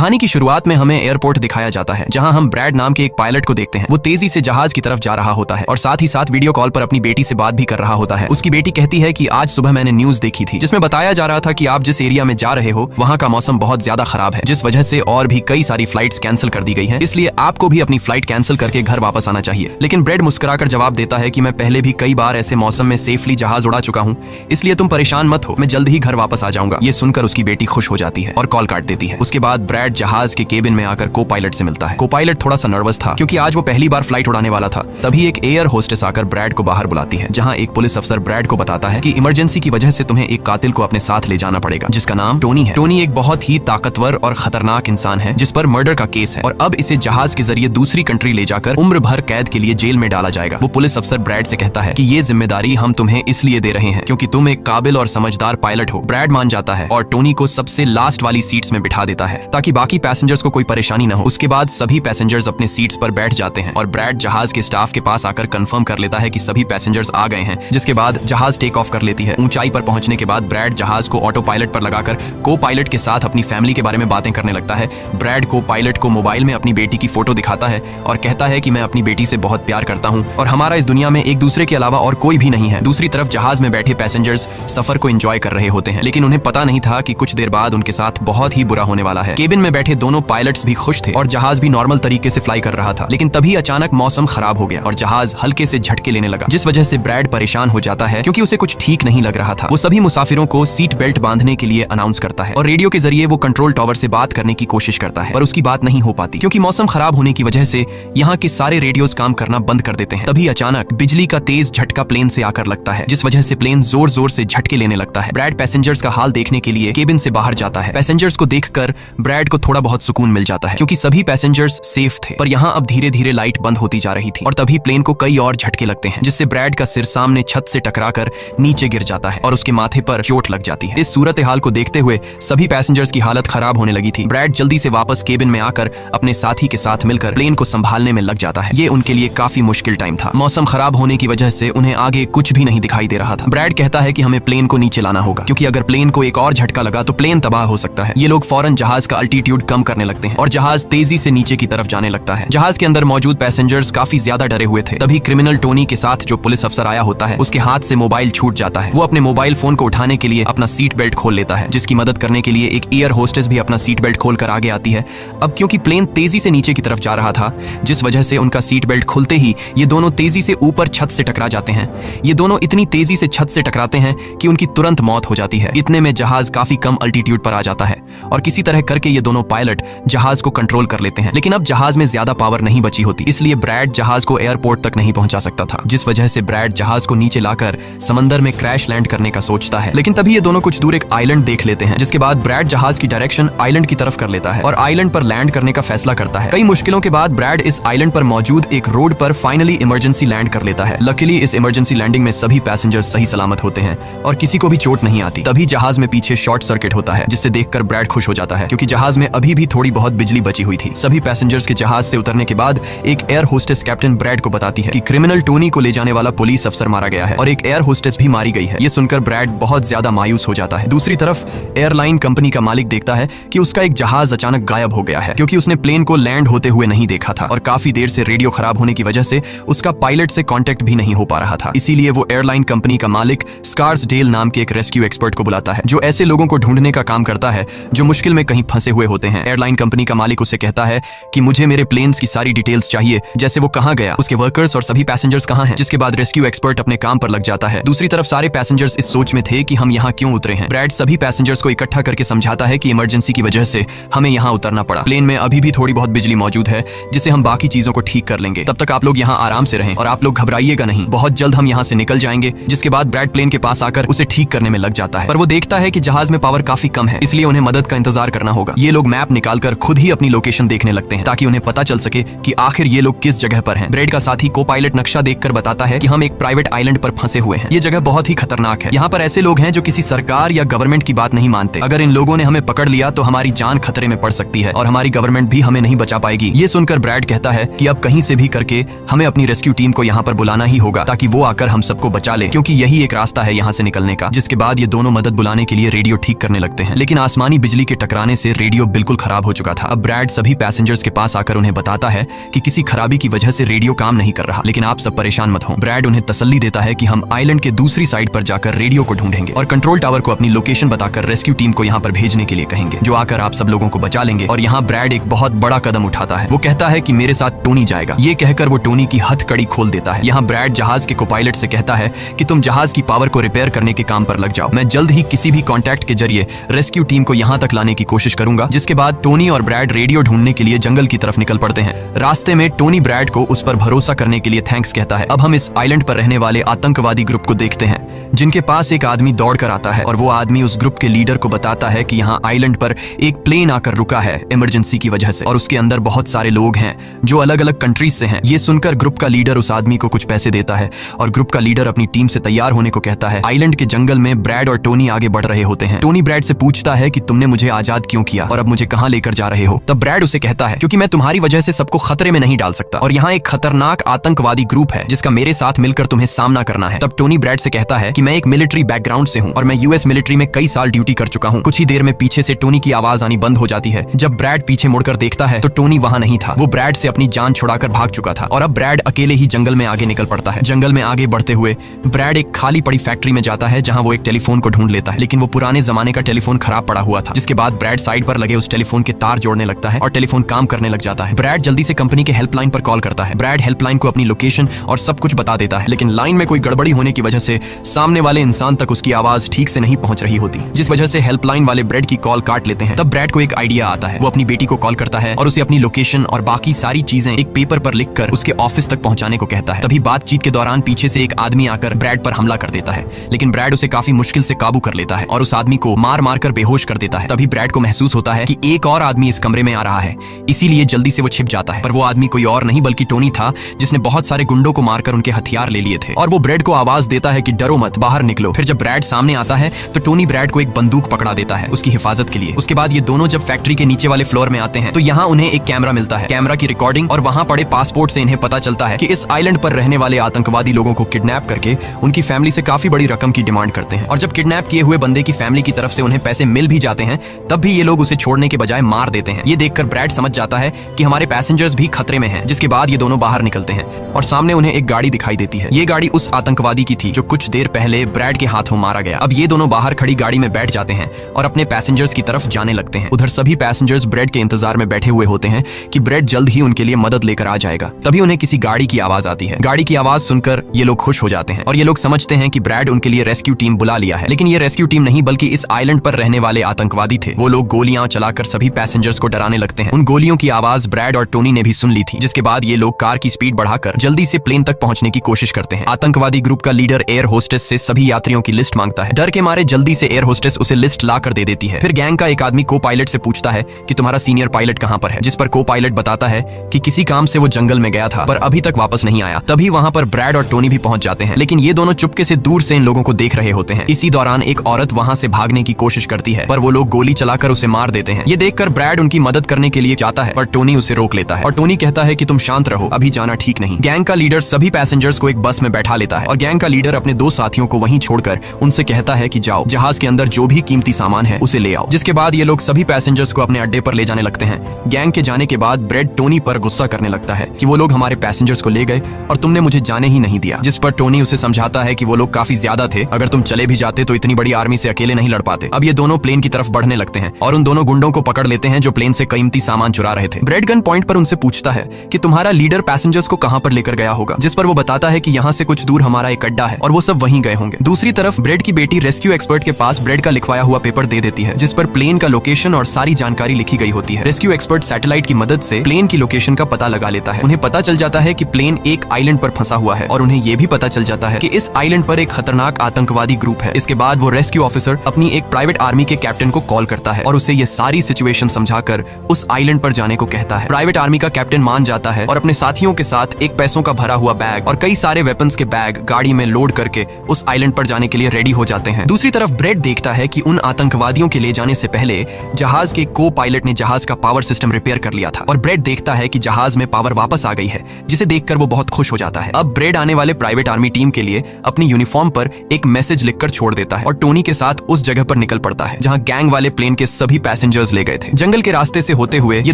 कहानी की शुरुआत में हमें एयरपोर्ट दिखाया जाता है, जहां हम ब्रैड नाम के एक पायलट को देखते हैं। वो तेजी से जहाज की तरफ जा रहा होता है और साथ ही साथ वीडियो कॉल पर अपनी बेटी से बात भी कर रहा होता है। उसकी बेटी कहती है कि आज सुबह मैंने न्यूज देखी थी जिसमें बताया जा रहा था कि आप जिस एरिया में जा रहे हो वहां का मौसम बहुत ज्यादा खराब है, जिस वजह से और भी कई सारी फ्लाइट्स कैंसिल कर दी गई हैं, इसलिए आपको भी अपनी फ्लाइट कैंसिल करके घर वापस आना चाहिए। लेकिन ब्रैड मुस्कुराकर जवाब देता है कि मैं पहले भी कई बार ऐसे मौसम में सेफली जहाज उड़ा चुका हूँ, इसलिए तुम परेशान मत हो, मैं जल्द ही घर वापस आ जाऊंगा। ये सुनकर उसकी बेटी खुश हो जाती है और कॉल काट देती है। उसके बाद ब्रैड जहाज के केबिन में आकर को पायलट से मिलता है। को पायलट थोड़ा सा नर्वस था क्योंकि आज वो पहली बार फ्लाइट उड़ाने वाला था। तभी एक एयर होस्टेस आकर ब्रैड को बाहर बुलाती है, जहां एक पुलिस अफसर ब्रैड को बताता है कि इमरजेंसी की वजह से तुम्हें एक कातिल को अपने साथ ले जाना पड़ेगा, जिसका नाम टोनी है। टोनी एक बहुत ही ताकतवर और खतरनाक इंसान है जिस पर मर्डर का केस है और अब इसे जहाज के जरिए दूसरी कंट्री ले जाकर उम्र भर कैद के लिए जेल में डाला जाएगा। वो पुलिस अफसर ब्रैड से कहता है कि ये जिम्मेदारी हम तुम्हें इसलिए दे रहे हैं क्योंकि तुम एक काबिल और समझदार पायलट हो। ब्रैड मान जाता है और टोनी को सबसे लास्ट वाली सीट्स में बिठा देता है ताकि बाकी पैसेंजर्स को कोई परेशानी न हो। उसके बाद सभी पैसेंजर्स अपने सीट्स पर बैठ जाते हैं और ब्रैड जहाज के स्टाफ के पास आकर कंफर्म कर लेता है कि सभी पैसेंजर्स आ गए हैं, जिसके बाद जहाज टेक ऑफ कर लेती है। ऊंचाई पर पहुंचने के बाद ब्रैड जहाज को ऑटो पायलट पर लगाकर को पायलट के साथ अपनी फैमिली के बारे में बातें करने लगता है। ब्रैड को पायलट को मोबाइल में अपनी बेटी की फोटो दिखाता है और कहता है कि मैं अपनी बेटी से बहुत प्यार करता हूं और हमारा इस दुनिया में एक दूसरे के अलावा और कोई भी नहीं है। दूसरी तरफ जहाज में बैठे पैसेंजर्स सफर को एंजॉय कर रहे होते हैं, लेकिन उन्हें पता नहीं था कि कुछ देर बाद उनके साथ बहुत ही बुरा होने वाला है। केबिन में बैठे दोनों पायलट्स भी खुश थे और जहाज भी नॉर्मल तरीके से फ्लाई कर रहा था, लेकिन तभी अचानक मौसम खराब हो गया और जहाज हल्के से झटके लेने लगा, जिस वजह से ब्रैड परेशान हो जाता है क्योंकि उसे कुछ ठीक नहीं लग रहा था। वो सभी मुसाफिरों को सीट बेल्ट बांधने के लिए अनाउंस करता है और रेडियो के जरिए वो कंट्रोल टावर से बात करने की कोशिश करता है, पर उसकी बात नहीं हो पाती क्योंकि मौसम खराब होने की वजह से यहाँ के सारे रेडियोज काम करना बंद कर देते हैं। तभी अचानक बिजली का तेज झटका प्लेन से आकर लगता है, जिस वजह से प्लेन जोर जोर से झटके लेने लगता है। ब्रैड पैसेंजर्स का हाल देखने के लिए केबिन से बाहर जाता है। पैसेंजर्स को देखकर ब्रैड को थोड़ा बहुत सुकून मिल जाता है क्योंकि सभी पैसेंजर्स सेफ थे, पर यहाँ अब धीरे धीरे लाइट बंद होती जा रही थी और तभी प्लेन को कई और झटके लगते हैं, जिससे ब्रैड का सिर सामने छत से टकराकर नीचे गिर जाता है और उसके माथे पर चोट लग जाती है। इस सूरत हाल को देखते हुए सभी पैसेंजर्स की हालत खराब होने लगी थी। ब्रैड जल्दी से वापस केबिन में आकर अपने साथी के साथ मिलकर प्लेन को संभालने में लग जाता है। ये उनके लिए काफी मुश्किल टाइम था। मौसम खराब होने की वजह से उन्हें आगे कुछ भी नहीं दिखाई दे रहा था। ब्रैड कहता है कि हमें प्लेन को नीचे लाना होगा क्योंकि अगर प्लेन को एक और झटका लगा तो प्लेन तबाह हो सकता है। ये लोग फौरन जहाज का अल्टीट्यूड कम करने लगते हैं और जहाज तेजी से नीचे की तरफ जाने लगता है। जहाज के अंदर मौजूद पैसेंजर्स काफी ज्यादा डरे हुए थे। तभी क्रिमिनल टोनी के साथ जो पुलिस अफसर आया होता है उसके हाथ से मोबाइल छूट जाता है। वो अपने मोबाइल फोन को उठाने के लिए अपना सीट बेल्ट खोल लेता है, जिसकी मदद करने के लिए एक एयर होस्टेस भी अपना सीट बेल्ट खोलकर आगे आती है। अब क्योंकि प्लेन तेजी से नीचे की तरफ जा रहा था, जिस वजह से उनका सीट बेल्ट खुलते ही ये दोनों तेजी से ऊपर छत से टकरा जाते हैं। ये दोनों इतनी तेजी से छत से टकराते हैं कि उनकी तुरंत मौत हो जाती है। इतने में जहाज काफी कम अल्टीट्यूड पर आ जाता है और किसी तरह करके ये दोनों पायलट जहाज को कंट्रोल कर लेते हैं, लेकिन अब जहाज में ज्यादा पावर नहीं बची होती, इसलिए ब्रैड जहाज को एयरपोर्ट तक नहीं पहुंचा सकता था, जिस वजह से ब्रैड जहाज को नीचे लाकर समंदर में क्रैश लैंड करने का सोचता है। लेकिन तभी ये दोनों कुछ दूर एक आइलैंड देख लेते हैं, जिसके बाद ब्रैड जहाज की डायरेक्शन आइलैंड की तरफ कर लेता है और आइलैंड पर लैंड करने का फैसला करता है। कई मुश्किलों के बाद ब्रैड इस आइलैंड पर मौजूद एक रोड पर फाइनली इमरजेंसी लैंड कर लेता है। लकीली इस इमरजेंसी लैंडिंग में सभी पैसेंजर्स सही सलामत होते हैं और किसी को भी चोट नहीं आती। तभी जहाज में पीछे शॉर्ट सर्किट होता है, जिससे देखकर ब्रैड खुश हो जाता है क्योंकि जहाज में अभी भी थोड़ी बहुत बिजली बची हुई थी। सभी पैसेंजर्स के जहाज से उतरने के बाद एक एयर होस्टेस कैप्टन ब्रैड को बताती है कि क्रिमिनल टोनी को ले जाने वाला पुलिस अफसर मारा गया है और एक एयर होस्टेस भी मारी गई है। ये सुनकर ब्रैड बहुत ज्यादा मायूस हो जाता है। दूसरी तरफ एयरलाइन कंपनी का मालिक देखता है कि उसका एक जहाज अचानक गायब हो गया है क्योंकि उसने प्लेन को लैंड होते हुए नहीं देखा था और काफी देर से रेडियो खराब होने की वजह से उसका पायलट से कांटेक्ट भी नहीं हो पा रहा था। इसीलिए वो एयरलाइन कंपनी का मालिक स्कार्सडेल नाम के एक रेस्क्यू एक्सपर्ट को बुलाता है, जो ऐसे लोगों को ढूंढने का काम करता है जो मुश्किल में कहीं फंसे हुए होते हैं। एयरलाइन कंपनी का मालिक उसे कहता है कि मुझे मेरे प्लेन्स की सारी डिटेल्स चाहिए, जैसे वो कहाँ गया, उसके वर्कर्स और सभी पैसेंजर्स कहाँ हैं। जिसके बाद रेस्क्यू एक्सपर्ट अपने काम पर लग जाता है। दूसरी तरफ सारे पैसेंजर्स इस सोच में थे कि हम यहाँ क्यों उतरे हैं। ब्रैड सभी पैसेंजर्स को इकट्ठा करके समझाता है कि इमरजेंसी की वजह से हमें यहाँ उतरना पड़ा। प्लेन में अभी भी थोड़ी बहुत बिजली मौजूद है, जिससे हम बाकी चीजों को ठीक कर लेंगे। तब तक आप लोग यहाँ आराम से रहें और आप लोग घबराइएगा नहीं, बहुत जल्द हम यहाँ से निकल जाएंगे। जिसके बाद ब्रैड प्लेन के पास आकर उसे ठीक करने में लग जाता है, पर वो देखता है कि जहाज में पावर काफी कम है, इसलिए उन्हें मदद का इंतजार करना होगा। ये लोग मैप निकालकर खुद ही अपनी लोकेशन देखने लगते हैं ताकि उन्हें पता चल सके कि आखिर ये लोग किस जगह पर हैं। ब्रैड का साथी को पायलट नक्शा देखकर बताता है कि हम एक प्राइवेट आइलैंड पर फंसे हुए हैं। ये जगह बहुत ही खतरनाक है। यहाँ पर ऐसे लोग हैं जो किसी सरकार या गवर्नमेंट की बात नहीं मानते। अगर इन लोगों ने हमें पकड़ लिया तो हमारी जान खतरे में पड़ सकती है और हमारी गवर्नमेंट भी हमें नहीं बचा पाएगी। ये सुनकर ब्रैड कहता है कि अब कहीं से भी करके हमें अपनी रेस्क्यू टीम को यहाँ पर बुलाना ही होगा ताकि वो आकर हम सबको बचा ले, क्योंकि यही एक रास्ता है यहाँ से निकलने का। जिसके बाद ये दोनों मदद बुलाने के लिए रेडियो ठीक करने लगते हैं, लेकिन आसमानी बिजली के टकराने से रेडियो बिल्कुल खराब हो चुका था। अब ब्रैड सभी पैसेंजर्स के पास आकर उन्हें बताता है कि किसी खराबी की वजह से रेडियो काम नहीं कर रहा, लेकिन आप सब परेशान मत हो। ब्रैड उन्हें तसल्ली देता है कि हम आइलैंड के दूसरी साइड पर जाकर रेडियो को ढूंढेंगे और कंट्रोल टावर को अपनी लोकेशन बताकर रेस्क्यू टीम को यहाँ पर भेजने के लिए कहेंगे, जो आकर आप सब लोगों को बचा लेंगे। और यहाँ ब्रैड एक बहुत बड़ा कदम उठाता है। वो कहता है कि मेरे साथ टोनी जाएगा। ये कहकर वो टोनी की हथकड़ी खोल देता है। यहाँ ब्रैड जहाज के को-पायलट से कहता है कि तुम जहाज की पावर को रिपेयर करने के काम पर लग जाओ। मैं जल्द ही किसी भी कॉन्टैक्ट के जरिए रेस्क्यू टीम को यहाँ तक लाने की कोशिश करूंगा। जिसके बाद टोनी और ब्रैड रेडियो ढूंढने के लिए जंगल की तरफ निकल पड़ते हैं। रास्ते में टोनी ब्रैड को उस पर भरोसा करने के लिए थैंक्स कहता है। अब हम इस आइलैंड पर रहने वाले आतंकवादी ग्रुप को देखते हैं, जिनके पास एक आदमी दौड़ कर आता है और वो आदमी उस ग्रुप के लीडर को बताता है कि यहाँ आइलैंड पर एक प्लेन आकर रुका है इमरजेंसी की वजह से, और उसके अंदर बहुत सारे लोग हैं जो अलग अलग कंट्रीज से हैं। ये सुनकर ग्रुप का लीडर उस आदमी को कुछ पैसे देता है और ग्रुप का लीडर अपनी टीम से तैयार होने को कहता है। आइलैंड के जंगल में ब्रैड और टोनी आगे बढ़ रहे होते हैं। टोनी ब्रैड से पूछता है कि तुमने मुझे आजाद क्यों किया और अब मुझे कहाँ लेकर जा रहे हो। तब ब्रैड उसे कहता है क्योंकि मैं तुम्हारी वजह से सबको खतरे में नहीं डाल सकता और यहाँ एक खतरनाक आतंकवादी ग्रुप है जिसका मेरे साथ मिलकर तुम्हें सामना करना है। तब टोनी ब्रैड से कहता है कि मैं एक मिलिट्री बैकग्राउंड से हूँ और मैं यूएस मिलिट्री में कई साल ड्यूटी कर चुका हूँ। कुछ ही देर में पीछे से टोनी की आवाज आनी बंद हो जाती है। जब ब्रैड पीछे मुड़कर देखता है तो टोनी वहां नहीं था। वो ब्रैड से अपनी जान छुड़ाकर भाग चुका था और अब ब्रैड अकेले ही जंगल में आगे निकल पड़ता है। जंगल में आगे बढ़ते हुए ब्रैड एक खाली पड़ी फैक्ट्री में जाता है जहां वो एक टेलीफोन को ढूंढ लेता है, लेकिन वो पुराने जमाने का टेलीफोन खराब पड़ा हुआ था। जिसके बाद ब्रैड साइड पर लगे उस टेलीफोन के तार जोड़ने लगता है और टेलीफोन काम करने लग जाता है। ब्रैड जल्दी से कंपनी के हेल्पलाइन पर कॉल करता है। ब्रैड हेल्पलाइन को अपनी लोकेशन और सब कुछ बता देता है, लेकिन लाइन में कोई गड़बड़ी होने की वजह से सामने वाले इंसान तक उसकी आवाज ठीक से नहीं पहुंच रही होती, जिस वजह से हेल्पलाइन वाले ब्रैड की कॉल काट लेते हैं। तब ब्रैड को एक आइडिया आता है। वो अपनी बेटी को कॉल करता है और उसे अपनी लोकेशन और बाकी सारी चीजें एक पेपर पर लिखकर उसके ऑफिस तक पहुंचाने को कहता है। तभी बातचीत के दौरान पीछे से एक आदमी आकर ब्रैड पर हमला कर देता है, लेकिन ब्रैड उसे काफी मुश्किल से काबू कर लेता है और उस आदमी को मार मार कर बेहोश कर देता है। तभी ब्रैड को महसूस होता है कि एक और आदमी इस कमरे में आ रहा है, इसीलिए जल्दी से वो छिप जाता है। पर वो आदमी कोई और नहीं बल्कि टोनी था, जिसने बहुत सारे गुंडों को मारकर उनके हथियार ले लिए थे। और वो ब्रैड को आवाज देता है कि डरो मत, बाहर निकलो। फिर जब ब्रैड सामने आता है तो टोनी ब्रैड को एक बंदूक पकड़ा देता है उसकी हिफाजत के लिए। उसके बाद ये दोनों जब फैक्ट्री के नीचे वाले फ्लोर में आते हैं तो यहाँ उन्हें एक कैमरा मिलता है, कैमरा की रिकॉर्डिंग और वहाँ पड़े पासपोर्ट से इन्हें पता चलता है कि इस आइलैंड पर रहने वाले आतंकवादी लोगों को किडनैप करके उनकी फैमिली से काफी बड़ी रकम की डिमांड करते हैं। और जब किडनैप किए हुए बंदे की फैमिली की तरफ से उन्हें पैसे मिल भी जाते हैं तब भी ये लोग उसे छोड़ने के बजाय मार देते हैं। ये देखकर ब्रैड समझ जाता है कि हमारे पैसेंजर्स भी खतरे में हैं। जिसके बाद ये दोनों बाहर निकलते हैं और सामने उन्हें एक गाड़ी दिखाई देती है। ये गाड़ी उस आतंकवादी की थी जो कुछ देर पहले ब्रैड के हाथों मारा गया। अब ये दोनों बाहर खड़ी गाड़ी में बैठ जाते हैं और अपने पैसेंजर्स की तरफ जाने लगते हैं। उधर सभी पैसेंजर्स ब्रैड के इंतजार में बैठे हुए होते हैं कि ब्रैड जल्द ही उनके लिए मदद लेकर आ जाएगा। तभी उन्हें किसी गाड़ी की आवाज आती है। गाड़ी की आवाज सुनकर ये लोग खुश हो जाते हैं और ये लोग समझते हैं कि ब्रैड उनके लिए रेस्क्यू टीम बुला लिया है। लेकिन ये रेस्क्यू टीम नहीं बल्कि इस आइलैंड पर रहने वाले आतंकवादी थे। वो लोग गोलियां चलाकर सभी पैसेंजर्स को डराने लगते हैं। उन गोलियों की आवाज ब्रैड और टोनी ने भी सुन ली थी। जिसके बाद ये लोग कार की स्पीड बढ़ाकर जल्दी से प्लेन तक पहुंचने की कोशिश करते हैं। आतंकवादी ग्रुप का लीडर एयर होस्टेस से सभी यात्रियों की लिस्ट मांगता है। डर के मारे जल्दी से एयर होस्टेस उसे लिस्ट ला कर दे देती है। फिर गैंग का एक आदमी को पायलट से पूछता है कि तुम्हारा सीनियर पायलट कहां पर है, जिस पर को पायलट बताता है कि किसी काम से वो जंगल में गया था पर अभी तक वापस नहीं आया। तभी वहां पर ब्रैड और टोनी भी पहुंच जाते हैं, लेकिन ये दोनों चुपके से दूर से इन लोगों को देख रहे होते हैं। इसी दौरान एक औरत वहां से भागने की कोशिश करती है पर वो लोग गोली चलाकर उसे मार देते हैं। ये देखकर ब्रैड उनकी मदद करने के लिए जाता है पर टोनी उसे रोक लेता है और टोनी कहता है कि तुम शांत रहो, अभी जाना ठीक नहीं। गैंग का लीडर सभी पैसेंजर्स को एक बस में बैठा लेता है और गैंग का लीडर अपने दो साथियों को वहीं छोड़कर उनसे कहता है कि जाओ, जहाज के अंदर जो भी कीमती सामान है उसे ले आओ। जिसके बाद ये लोग सभी पैसेंजर्स को अपने अड्डे पर ले जाने लगते हैं। गैंग के जाने के बाद ब्रैड टोनी पर गुस्सा करने लगता है कि वो लोग हमारे पैसेंजर्स को ले गए और तुमने मुझे जाने ही नहीं दिया। जिस पर टोनी उसे समझाता है कि वो लोग काफी ज्यादा थे, अगर तुम चले भी जाते तो इतनी बड़ी आर्मी से अकेले नहीं लड़ पाते। अब ये दोनों प्लेन की तरफ बढ़ने लगते हैं और उन दोनों गुंडों को पकड़ लेते हैं जो प्लेन से कीमती सामान चुरा रहे थे। ब्रैड गन पॉइंट पर उनसे पूछता है कि तुम्हारा लीडर पैसेंजर्स को कहां पर लेकर गया होगा, जिस पर वो बताता है कि यहाँ से कुछ दूर हमारा एक अड्डा है और वो सब वहीं गए होंगे। दूसरी तरफ ब्रैड की बेटी रेस्क्यू एक्सपर्ट के पास ब्रैड का लिखवाया हुआ पेपर दे देती है, जिस पर प्लेन का लोकेशन और सारी जानकारी लिखी गई होती है। रेस्क्यू एक्सपर्ट सैटेलाइट की मदद से प्लेन की लोकेशन का पता लगा लेता है। उन्हें पता चल जाता है कि प्लेन एक आइलैंड पर फंसा हुआ है और उन्हें यह भी पता चल जाता है कि इस आइलैंड पर एक खतरनाक आतंकवादी ग्रुप है। इसके बाद वो रेस्क्यू ऑफिसर अपनी एक प्राइवेट आर्मी के कैप्टन को कॉल करता है और उसे ये सारी सिचुएशन समझाकर उस आइलैंड पर जाने को कहता है। प्राइवेट आर्मी का कैप्टन मान जाता है और अपने साथियों के साथ एक पैसों का भरा हुआ बैग और कई सारे वेपन्स के बैग गाड़ी में लोड करके उस आइलैंड पर जाने के लिए रेडी हो जाते हैं। दूसरी तरफ ब्रैड देखता है कि उन आतंकवादियों के ले जाने से पहले जहाज के को पायलट ने जहाज का पावर सिस्टम रिपेयर कर लिया था और ब्रैड देखता है कि जहाज में पावर वापस आ गई है, जिसे देखकर वो बहुत खुश हो जाता है। अब ब्रैड आने वाले प्राइवेट आर्मी टीम के लिए अपनी यूनिफॉर्म पर एक मैसेज लिखकर छोड़ देता है और टोनी के साथ उस जगह पर निकल पड़ता है जहां गैंग वाले प्लेन के सभी पैसेंजर पैसेंजर्स ले गए थे। जंगल के रास्ते से होते हुए ये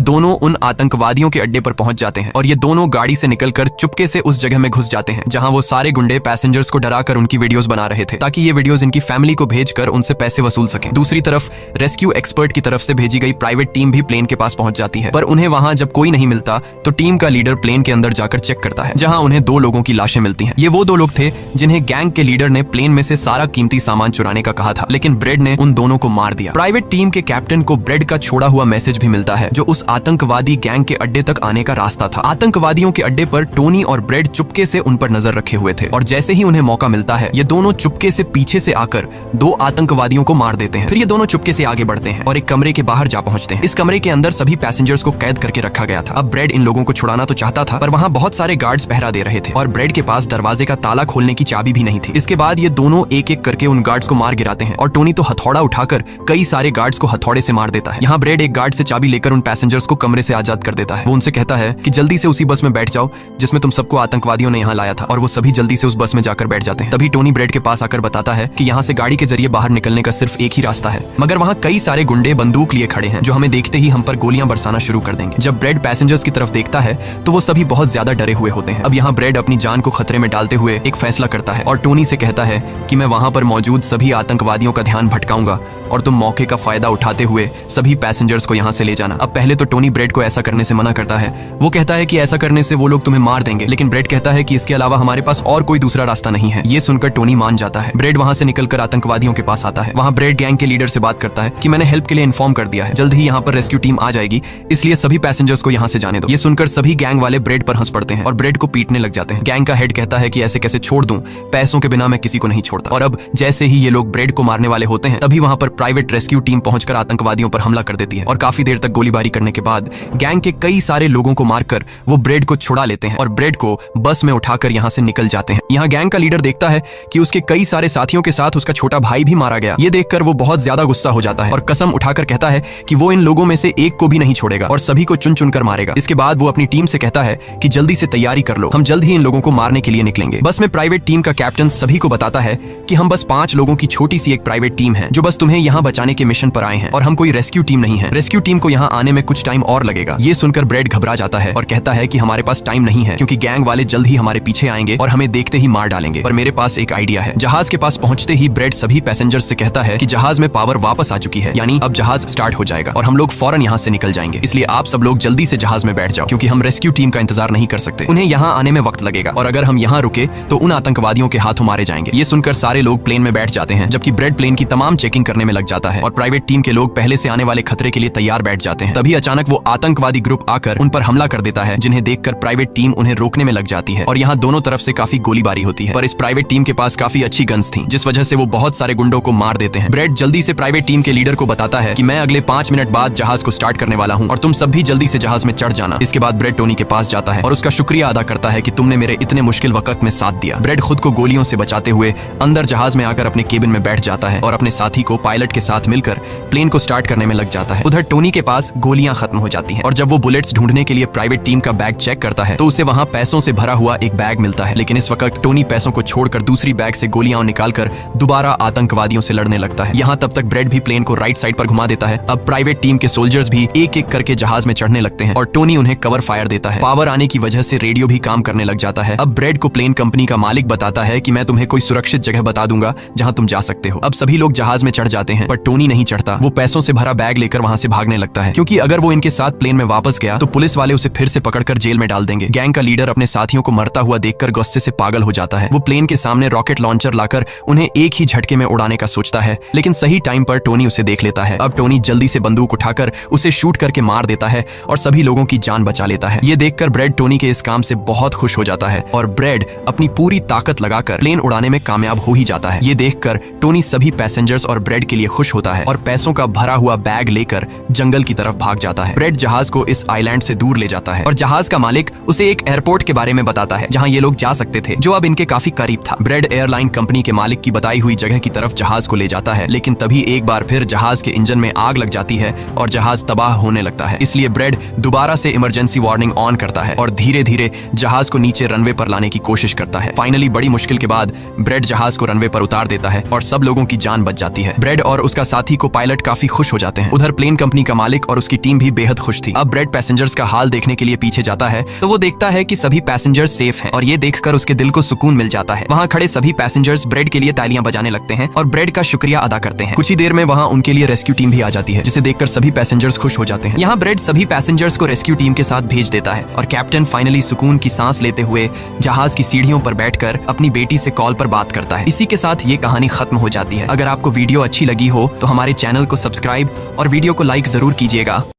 दोनों उन आतंकवादियों के अड्डे पर पहुंच जाते हैं और ये दोनों गाड़ी से निकलकर चुपके से उस जगह में घुस जाते हैं जहां वो सारे गुंडे पैसेंजर्स को डराकर उनकी वीडियोस बना रहे थे ताकि ये वीडियोस इनकी फैमिली को भेजकर उनसे पैसे वसूल सकें। दूसरी तरफ रेस्क्यू एक्सपर्ट की तरफ से भेजी गई प्राइवेट टीम भी प्लेन के पास पहुंच जाती है, पर उन्हें वहां जब कोई नहीं मिलता तो टीम का लीडर प्लेन के अंदर जाकर चेक करता है जहां उन्हें 2 लोगों की लाशें मिलती हैं। ये वो 2 लोग थे जिन्हें गैंग के लीडर ने प्लेन में से सारा कीमती सामान चुराने का कहा था, लेकिन ब्रेड ने उन दोनों को मार दिया। प्राइवेट टीम के कैप्टन को ब्रेड का छोड़ा हुआ मैसेज भी मिलता है जो उस आतंकवादी गैंग के अड्डे तक आने का रास्ता था। आतंकवादियों के अड्डे पर टोनी और ब्रेड चुपके से उन पर नजर रखे हुए थे और जैसे ही उन्हें मौका मिलता है ये दोनों चुपके से पीछे से आकर 2 आतंकवादियों को मार देते हैं। फिर ये दोनों चुपके से आगे बढ़ते हैं और एक कमरे के बाहर जा पहुंचते हैं। इस कमरे के अंदर सभी पैसेंजर्स को कैद करके रखा गया था। अब ब्रेड इन लोगों को छुड़ाना तो चाहता था पर वहां बहुत सारे गार्ड्स पहरा दे रहे थे और ब्रेड के पास दरवाजे का ताला खोलने की चाबी भी नहीं थी। इसके बाद ये दोनों एक एक करके उन गार्ड्स को मार गिराते हैं और टोनी तो हथौड़ा उठाकर कई सारे गार्ड्स को हथौड़े से मार देता है। यहाँ ब्रेड एक गार्ड से चाबी लेकर उन पैसेंजर्स को कमरे से आजाद कर देता है। वो उनसे कहता है कि जल्दी से उसी बस में बैठ जाओ जिसमें तुम सबको आतंकवादियों ने यहाँ लाया था, और वो सभी जल्दी से उस बस में जाकर बैठ जाते हैं। तभी टोनी ब्रेड के पास आकर बताता है कि यहाँ से गाड़ी के जरिए बाहर निकलने का सिर्फ एक ही रास्ता है, मगर वहाँ कई सारे गुंडे बंदूक लिए खड़े हैं जो हमें देखते ही हम पर गोलियां बरसाना शुरू कर देंगे। जब ब्रेड पैसेंजर्स की तरफ देखता है तो वो सभी बहुत ज्यादा डरे हुए होते हैं। अब यहाँ ब्रेड अपनी जान को खतरे में डालते हुए एक फैसला करता है और टोनी से कहता है कि मैं वहां पर मौजूद सभी आतंकवादियों का ध्यान भटकाऊंगा और तुम मौके का फायदा उठाते हुए सभी पैसेंजर्स को यहाँ से ले जाना। अब पहले तो टोनी ब्रेड को ऐसा करने से मना करता है। वो कहता है कि ऐसा करने से वो लोग तुम्हें मार देंगे, लेकिन ब्रेड कहता है कि इसके अलावा हमारे पास और कोई दूसरा रास्ता नहीं है। ये सुनकर टोनी मान जाता है। ब्रेड वहां से निकलकर आतंकवादियों के पास आता है। वहां ब्रेड गैंग के लीडर से बात करता है कि मैंने हेल्प के लिए इन्फॉर्म कर दिया है, जल्द ही यहाँ पर रेस्क्यू टीम आ जाएगी, इसलिए सभी पैसेंजर्स को यहाँ से जाने दो। ये सुनकर सभी गैंग वाले ब्रेड पर हंस पड़ते हैं और ब्रेड को पीटने लग जाते हैं। गैंग का हेड कहता है कि ऐसे कैसे छोड़ दूं, पैसों के बिना मैं किसी को नहीं छोड़ता। और अब जैसे ही ये लोग ब्रेड को मारने वाले होते हैं तभी वहां पर प्राइवेट रेस्क्यू टीम पहुंचकर आतंकवादियों पर हमला कर देती है और काफी देर तक गोलीबारी करने के बाद गैंग के कई सारे लोगों को मारकर वो ब्रेड को छुड़ा लेते हैं और ब्रेड को बस में उठाकर यहाँ से निकल जाते हैं। यहाँ गैंग का लीडर देखता है कि उसके कई सारे साथियों के साथ उसका छोटा भाई भी मारा गया। ये देखकर वो बहुत ज्यादा गुस्सा हो जाता है और कसम उठाकर कहता है कि वो इन लोगों में से एक को भी नहीं छोड़ेगा और सभी को चुन चुन कर मारेगा। इसके बाद वो अपनी टीम से कहता है कि जल्दी से तैयारी कर लो, हम जल्द ही इन लोगों को मारने के लिए निकलेंगे। बस में प्राइवेट टीम का कैप्टन सभी को बताता है कि हम बस 5 लोगों की छोटी सी एक प्राइवेट टीम है जो बस तुम्हें यहाँ बचाने के मिशन पर आए हैं और हम कोई रेस्क्यू टीम नहीं है। रेस्क्यू टीम को यहाँ आने में कुछ टाइम और लगेगा। ये सुनकर ब्रेड घबरा जाता है और कहता है कि हमारे पास टाइम नहीं है क्योंकि गैंग वाले जल्द ही हमारे पीछे आएंगे और हमें देखते ही मार डालेंगे। पर मेरे पास एक आइडिया है। जहाज के पास पहुंचते ही ब्रेड सभी पैसेंजर्स से कहता है कि जहाज में पावर वापस आ चुकी है, यानी अब जहाज स्टार्ट हो जाएगा और हम लोग फौरन यहाँ से निकल जाएंगे, इसलिए आप सब लोग जल्दी से जहाज में बैठ जाओ क्योंकि हम रेस्क्यू टीम का इंतजार नहीं कर सकते। उन्हें यहाँ आने में वक्त लगेगा और अगर हम यहाँ रुके तो उन आतंकवादियों के हाथों मारे जाएंगे। ये सुनकर सारे लोग प्लेन में बैठ जाते हैं जबकि ब्रेड प्लेन की तमाम चेकिंग करने में लग जाता है और प्राइवेट टीम के लोग पहले से आने वाले खतरे के लिए तैयार बैठ जाते हैं। तभी अचानक वो आतंकवादी ग्रुप आकर उन पर हमला कर देता है जिन्हें देखकर प्राइवेट टीम उन्हें रोकने में लग जाती है और यहाँ दोनों तरफ से काफी गोलीबारी होती है। पर इस प्राइवेट टीम के पास काफी अच्छी गन्स थी जिस वजह से वो बहुत सारे गुंडों को मार देते हैं। ब्रेड जल्दी से प्राइवेट टीम के लीडर को बताता है कि मैं अगले 5 मिनट बाद जहाज को स्टार्ट करने वाला हूँ और तुम सब भी जल्दी से जहाज में चढ़ जाना। इसके बाद ब्रेड टोनी के पास जाता है और उसका शुक्रिया अदा करता है कि तुमने मेरे इतने मुश्किल वक्त में साथ दिया। ब्रेड खुद को गोलियों से बचाते हुए अंदर जहाज में आकर अपने केबिन में बैठ जाता है और अपने साथी को पायलट के साथ मिलकर प्लेन को स्टार्ट करने में लग जाता है। उधर टोनी के पास गोलियां खत्म हो जाती हैं और जब वो बुलेट्स ढूंढने के लिए प्राइवेट टीम का बैग चेक करता है तो उसे वहां पैसों से भरा हुआ एक बैग मिलता है, लेकिन इस वक्त टोनी पैसों को छोड़कर दूसरी बैग से गोलियां निकालकर दोबारा आतंकवादियों से लड़ने लगता है। यहाँ तब तक ब्रेड भी प्लेन को राइट साइड पर घुमा देता है। अब प्राइवेट टीम के सोल्जर्स भी एक एक करके जहाज में चढ़ने लगते हैं और टोनी उन्हें कवर फायर देता है। पावर आने की वजह से रेडियो भी काम करने लग जाता है। अब ब्रेड को प्लेन कंपनी का मालिक बताता है कि मैं तुम्हें कोई सुरक्षित जगह बता दूंगा जहां तुम जा सकते हो। अब सभी लोग जहाज में चढ़ जाते हैं पर टोनी नहीं चढ़ता। वो पैसों से भरा बैग लेकर वहां से भागने लगता है क्योंकि अगर वो इनके साथ प्लेन में वापस गया तो पुलिस वाले उसे फिर से पकड़कर जेल में डाल देंगे। गैंग का लीडर अपने साथियों को मरता हुआ देखकर गुस्से से पागल हो जाता है। वो प्लेन के सामने रॉकेट लॉन्चर लाकर उन्हें एक ही झटके में उड़ाने का सोचता है, लेकिन सही टाइम पर टोनी उसे देख लेता है। अब टोनी जल्दी से बंदूक उठाकर उसे शूट करके मार देता है और सभी लोगों की जान बचा लेता है। ये देखकर ब्रेड टोनी के इस काम से बहुत खुश हो जाता है और ब्रेड अपनी पूरी ताकत लगाकर प्लेन उड़ाने में कामयाब हो ही जाता है। ये देखकर टोनी सभी पैसेंजर्स और ब्रेड के लिए खुश होता है और पैसों का भरा हुआ बैग लेकर जंगल की तरफ भाग जाता है। ब्रेड जहाज को इस आइलैंड से दूर ले जाता है और जहाज का मालिक उसे एक एयरपोर्ट के बारे में बताता है जहां ये लोग जा सकते थे, जो अब इनके काफी करीब था। ब्रेड एयरलाइन कंपनी के मालिक की बताई हुई जगह की तरफ जहाज को ले जाता है, लेकिन तभी एक बार फिर जहाज के इंजन में आग लग जाती है और जहाज तबाह होने लगता है। इसलिए ब्रेड दोबारा से इमरजेंसी वार्निंग ऑन करता है और धीरे धीरे जहाज को नीचे रनवे पर लाने की कोशिश करता है। फाइनली बड़ी मुश्किल के बाद ब्रेड जहाज को रनवे पर उतार देता है और सब लोगों की जान बच जाती है। ब्रेड और उसका साथी को पायलट काफी खुश हो जाता है। जाते हैं। उधर प्लेन कंपनी का मालिक और उसकी टीम भी बेहद खुश थी। अब ब्रेड पैसेंजर्स का हाल देखने के लिए पीछे जाता है तो वो देखता है कि सभी पैसेंजर्स सेफ हैं और ये देखकर उसके दिल को सुकून मिल जाता है। वहाँ खड़े सभी पैसेंजर्स ब्रेड के लिए तालियां बजाने लगते हैं और ब्रेड का शुक्रिया अदा करते हैं। कुछ ही देर में वहाँ उनके लिए रेस्क्यू टीम भी आ जाती है, जिसे देखकर सभी पैसेंजर्स खुश हो जाते हैं। यहाँ ब्रेड सभी पैसेंजर्स को रेस्क्यू टीम के साथ भेज देता है और कैप्टन फाइनली सुकून की सांस लेते हुए जहाज की सीढ़ियों पर बैठकर अपनी बेटी से कॉल पर बात करता है। इसी के साथ ये कहानी खत्म हो जाती है। अगर आपको वीडियो अच्छी लगी हो तो हमारे चैनल को सब्सक्राइब और वीडियो को लाइक जरूर कीजिएगा।